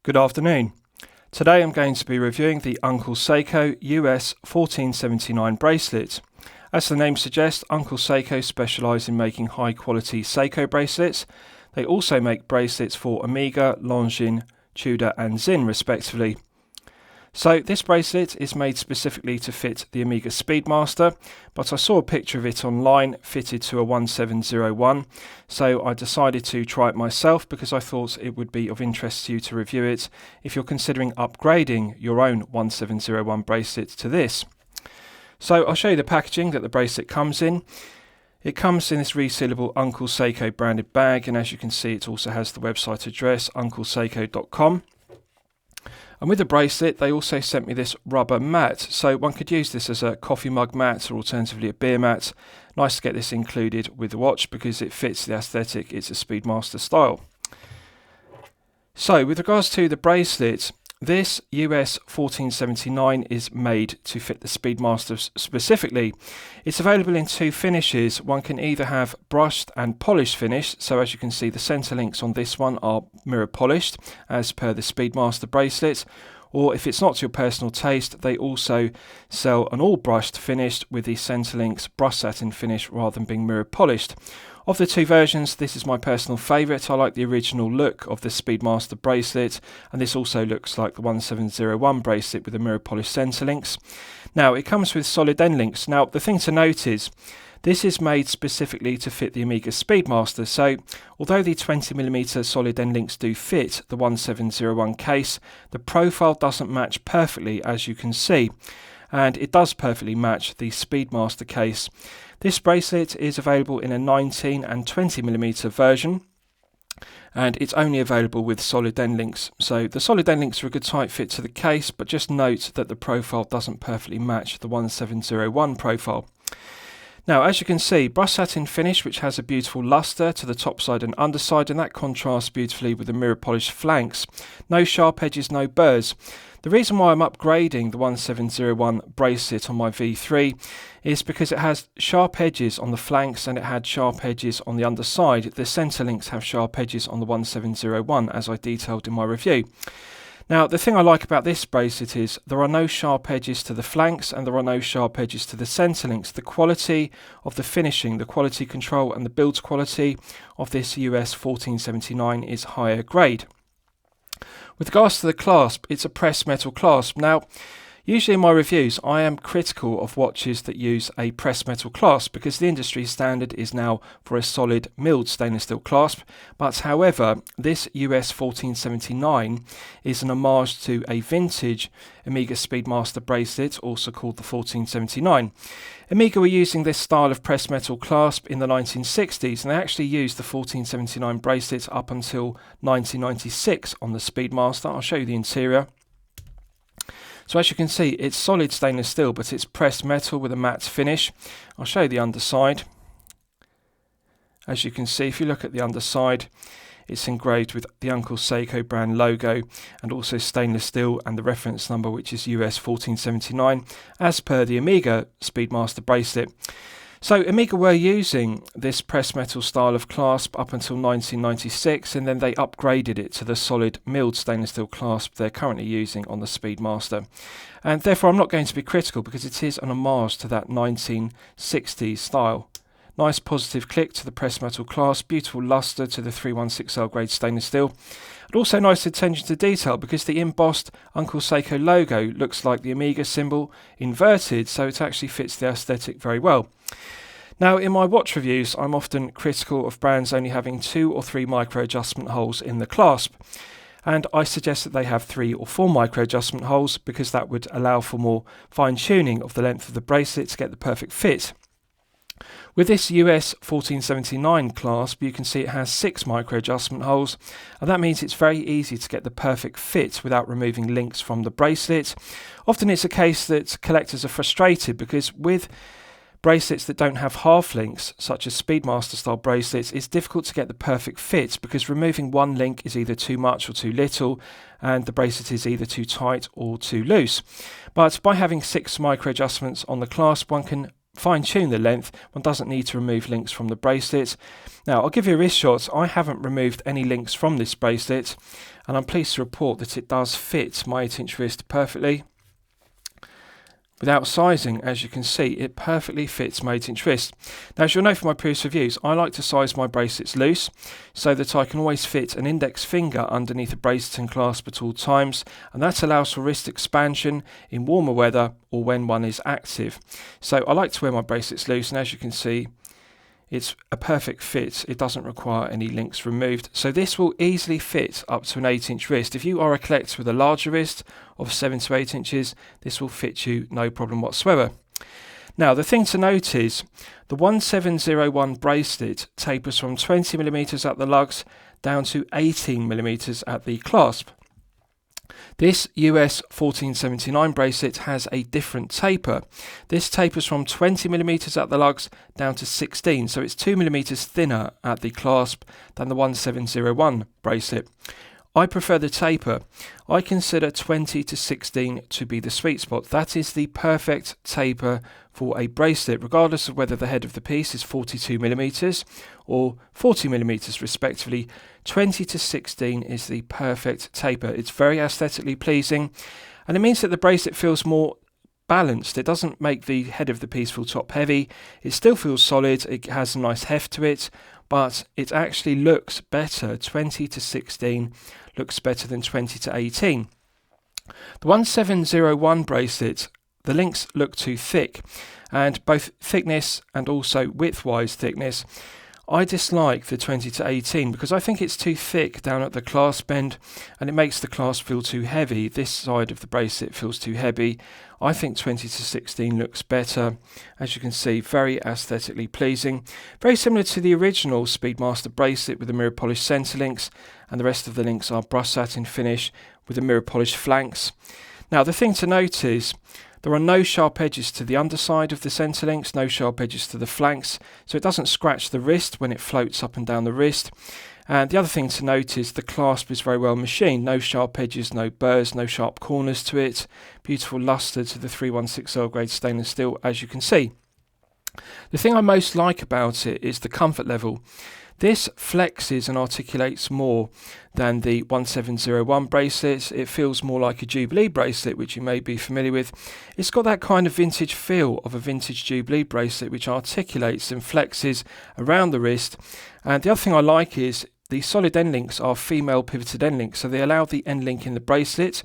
Good afternoon. Today I'm going to be reviewing the Uncle Seiko US1479 bracelet. As the name suggests, Uncle Seiko specialise in making high quality Seiko bracelets. They also make bracelets for Omega, Longines, Tudor and Zin respectively. So this bracelet is made specifically to fit the Omega Speedmaster, but I saw a picture of it online fitted to a 1701, so I decided to try it myself because I thought it would be of interest to you to review it if you're considering upgrading your own 1701 bracelet to this. So I'll show you the packaging that the bracelet comes in. It comes in this resealable Uncle Seiko branded bag, and as you can see it also has the website address uncleseiko.com. And with the bracelet they also sent me this rubber mat, so one could use this as a coffee mug mat or alternatively a beer mat. Nice to get this included with the watch because it fits the aesthetic, it's a Speedmaster style. So with regards to the bracelet, this US 1479 is made to fit the Speedmaster specifically. It's available in two finishes. One can either have brushed and polished finish, so as you can see the centre links on this one are mirror polished as per the Speedmaster bracelet, or if it's not to your personal taste they also sell an all brushed finish with the centre links brushed satin finish rather than being mirror polished. Of the two versions, this is my personal favourite. I like the original look of the Speedmaster bracelet, and this also looks like the 1701 bracelet with the mirror polished centre links. Now it comes with solid end links. Now the thing to note is this is made specifically to fit the Omega Speedmaster, so although the 20mm solid end links do fit the 1701 case, the profile doesn't match perfectly as you can see, and it does perfectly match the Speedmaster case. This bracelet is available in a 19 and 20mm version, and it's only available with solid end links. So the solid end links are a good tight fit to the case, but just note that the profile doesn't perfectly match the 1701 profile. Now as you can see, brushed satin finish which has a beautiful lustre to the top side and underside, and that contrasts beautifully with the mirror polished flanks. No sharp edges, no burrs. The reason why I'm upgrading the 1701 bracelet on my V3 is because it has sharp edges on the flanks and it had sharp edges on the underside. The centre links have sharp edges on the 1701 as I detailed in my review. Now the thing I like about this bracelet is there are no sharp edges to the flanks and there are no sharp edges to the centre links. The quality of the finishing, the quality control and the build quality of this US 1479 is higher grade. With regards to the clasp, it's a pressed metal clasp. Now, usually in my reviews I am critical of watches that use a pressed metal clasp because the industry standard is now for a solid milled stainless steel clasp, but however this US 1479 is an homage to a vintage Omega Speedmaster bracelet, also called the 1479. Omega were using this style of pressed metal clasp in the 1960s, and they actually used the 1479 bracelet up until 1996 on the Speedmaster. I'll show you the interior. So as you can see, it's solid stainless steel, but it's pressed metal with a matte finish. I'll show you the underside. As you can see, if you look at the underside, it's engraved with the Uncle Seiko brand logo and also stainless steel and the reference number, which is US 1479, as per the Omega Speedmaster bracelet. So Omega were using this pressed metal style of clasp up until 1996, and then they upgraded it to the solid milled stainless steel clasp they're currently using on the Speedmaster. And therefore I'm not going to be critical because it is an homage to that 1960s style. Nice positive click to the pressed metal clasp, beautiful lustre to the 316L grade stainless steel, and also nice attention to detail because the embossed Uncle Seiko logo looks like the Omega symbol inverted, so it actually fits the aesthetic very well. Now in my watch reviews I'm often critical of brands only having 2 or 3 micro adjustment holes in the clasp, and I suggest that they have 3 or 4 micro adjustment holes because that would allow for more fine tuning of the length of the bracelet to get the perfect fit. With this US 1479 clasp, you can see it has 6 micro adjustment holes, and that means it's very easy to get the perfect fit without removing links from the bracelet. Often it's a case that collectors are frustrated because with bracelets that don't have half links, such as Speedmaster style bracelets, it's difficult to get the perfect fit because removing one link is either too much or too little, and the bracelet is either too tight or too loose. But by having 6 micro adjustments on the clasp, one can fine-tune the length, one doesn't need to remove links from the bracelet. Now, I'll give you a wrist shot. I haven't removed any links from this bracelet, and I'm pleased to report that it does fit my 8-inch wrist perfectly. Without sizing, as you can see, it perfectly fits my 8-inch wrist. Now, as you'll know from my previous reviews, I like to size my bracelets loose so that I can always fit an index finger underneath a bracelet and clasp at all times, and that allows for wrist expansion in warmer weather or when one is active. So I like to wear my bracelets loose, and as you can see, it's a perfect fit. It doesn't require any links removed. So this will easily fit up to an 8-inch wrist. If you are a collector with a larger wrist of 7 to 8 inches, this will fit you no problem whatsoever. Now, the thing to note is the 1701 bracelet tapers from 20mm at the lugs down to 18mm at the clasp. This US 1479 bracelet has a different taper. This tapers from 20mm at the lugs down to 16, so it's 2mm thinner at the clasp than the 1701 bracelet. I prefer the taper. I consider 20 to 16 to be the sweet spot. That is the perfect taper for a bracelet, regardless of whether the head of the piece is 42mm or 40mm respectively. 20 to 16 is the perfect taper. It's very aesthetically pleasing, and it means that the bracelet feels more balanced. It doesn't make the head of the piece feel top heavy. It still feels solid. It has a nice heft to it, but it actually looks better. 20 to 16 looks better than 20 to 18. The 1701 bracelet, the links look too thick, and both thickness and also width-wise thickness, I dislike the 20 to 18 because I think it's too thick down at the clasp end and it makes the clasp feel too heavy. This side of the bracelet feels too heavy. I think 20 to 16 looks better. As you can see, very aesthetically pleasing. Very similar to the original Speedmaster bracelet with the mirror polished centre links, and the rest of the links are brushed satin finish with the mirror polished flanks. Now, the thing to note is there are no sharp edges to the underside of the centre links, no sharp edges to the flanks, so it doesn't scratch the wrist when it floats up and down the wrist. And the other thing to note is the clasp is very well machined, no sharp edges, no burrs, no sharp corners to it. Beautiful lustre to the 316L grade stainless steel, as you can see. The thing I most like about it is the comfort level. This flexes and articulates more than the 1701 bracelet. It feels more like a Jubilee bracelet, which you may be familiar with. It's got that kind of vintage feel of a vintage Jubilee bracelet, which articulates and flexes around the wrist. And the other thing I like is the solid end links are female pivoted end links, so they allow the end link in the bracelet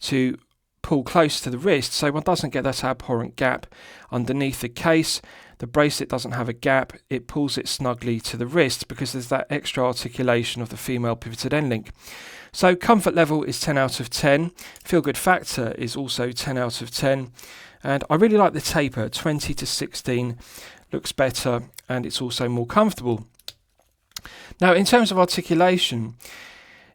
to pull close to the wrist, so one doesn't get that abhorrent gap underneath the case. The bracelet doesn't have a gap, it pulls it snugly to the wrist because there's that extra articulation of the female pivoted end link. So comfort level is 10 out of 10, feel good factor is also 10 out of 10, and I really like the taper. 20 to 16 looks better and it's also more comfortable. Now, in terms of articulation,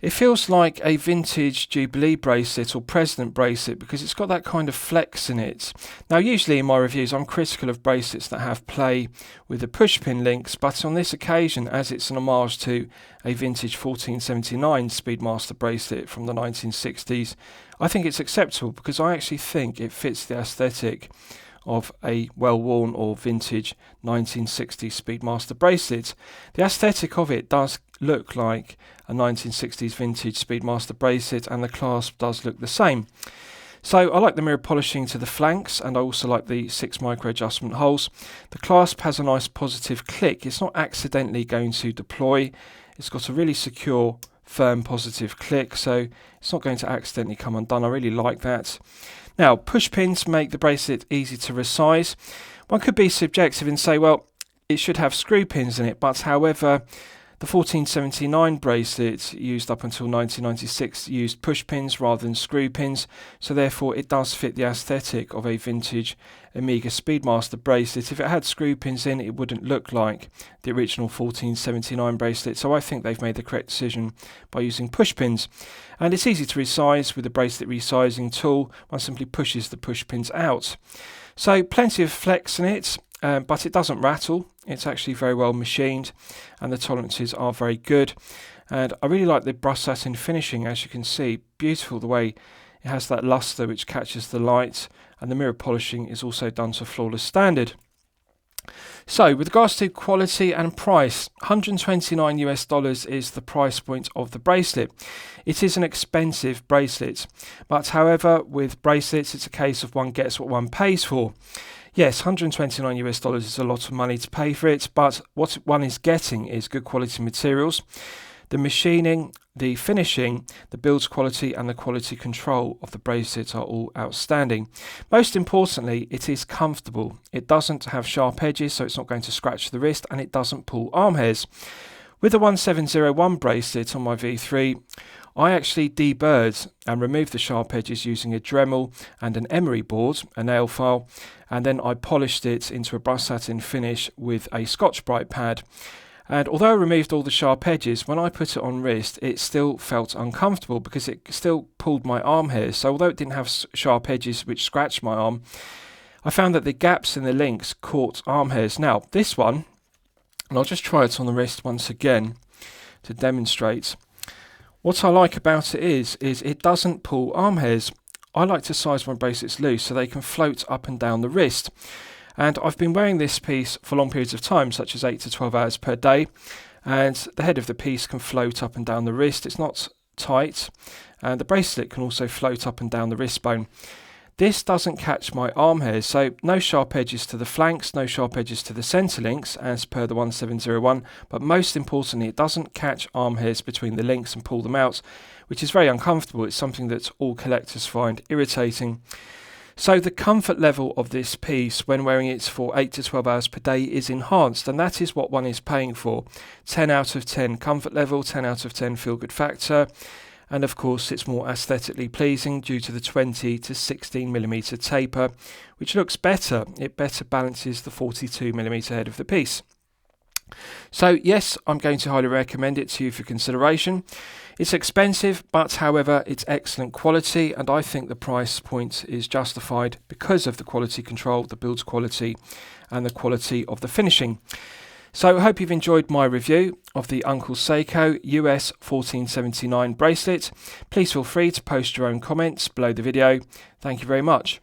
it feels like a vintage Jubilee bracelet or President bracelet because it's got that kind of flex in it. Now, usually in my reviews I'm critical of bracelets that have play with the pushpin links, but on this occasion, as it's an homage to a vintage 1479 Speedmaster bracelet from the 1960s, I think it's acceptable because I actually think it fits the aesthetic of a well-worn or vintage 1960s Speedmaster bracelet. The aesthetic of it does look like a 1960s vintage Speedmaster bracelet, and the clasp does look the same. So I like the mirror polishing to the flanks, and I also like the 6 micro adjustment holes. The clasp has a nice positive click. It's not accidentally going to deploy. It's got a really secure, firm positive click, so it's not going to accidentally come undone. I really like that. Now, push pins make the bracelet easy to resize. One could be subjective and say, well, it should have screw pins in it, but however, the 1479 bracelet used up until 1996 used push pins rather than screw pins, so therefore it does fit the aesthetic of a vintage Omega Speedmaster bracelet. If it had screw pins in, it wouldn't look like the original 1479 bracelet, so I think they've made the correct decision by using push pins. And it's easy to resize with the bracelet resizing tool. One simply pushes the push pins out. So plenty of flex in it, but it doesn't rattle. It's actually very well machined and the tolerances are very good. And I really like the brushed satin finishing, as you can see. Beautiful the way it has that luster which catches the light, and the mirror polishing is also done to flawless standard. So with regards to quality and price, $129 is the price point of the bracelet. It is an expensive bracelet, but however, with bracelets, it's a case of one gets what one pays for. Yes, $129 is a lot of money to pay for it, but what one is getting is good quality materials. The machining, the finishing, the build quality and the quality control of the bracelet are all outstanding. Most importantly, it is comfortable. It doesn't have sharp edges, so it's not going to scratch the wrist, and it doesn't pull arm hairs. With the 1701 bracelet on my V3, I actually deburred and removed the sharp edges using a Dremel and an emery board, a nail file, and then I polished it into a brushed satin finish with a Scotch-Brite pad. And although I removed all the sharp edges, when I put it on wrist, it still felt uncomfortable because it still pulled my arm hairs. So although it didn't have sharp edges which scratched my arm, I found that the gaps in the links caught arm hairs. Now, this one, and I'll just try it on the wrist once again to demonstrate. What I like about it is it doesn't pull arm hairs. I like to size my bracelets loose so they can float up and down the wrist. And I've been wearing this piece for long periods of time, such as 8 to 12 hours per day, and the head of the piece can float up and down the wrist. It's not tight, and the bracelet can also float up and down the wrist bone. This doesn't catch my arm hairs, so no sharp edges to the flanks, no sharp edges to the centre links as per the 1701, but most importantly it doesn't catch arm hairs between the links and pull them out, which is very uncomfortable. It's something that all collectors find irritating. So the comfort level of this piece when wearing it for 8 to 12 hours per day is enhanced, and that is what one is paying for. 10 out of 10 comfort level, 10 out of 10 feel good factor, and of course it's more aesthetically pleasing due to the 20 to 16mm taper, which looks better. It better balances the 42mm head of the piece. So yes, I'm going to highly recommend it to you for consideration. It's expensive, but however, it's excellent quality, and I think the price point is justified because of the quality control, the build quality, and the quality of the finishing. So I hope you've enjoyed my review of the Uncle Seiko US1479 bracelet. Please feel free to post your own comments below the video. Thank you very much.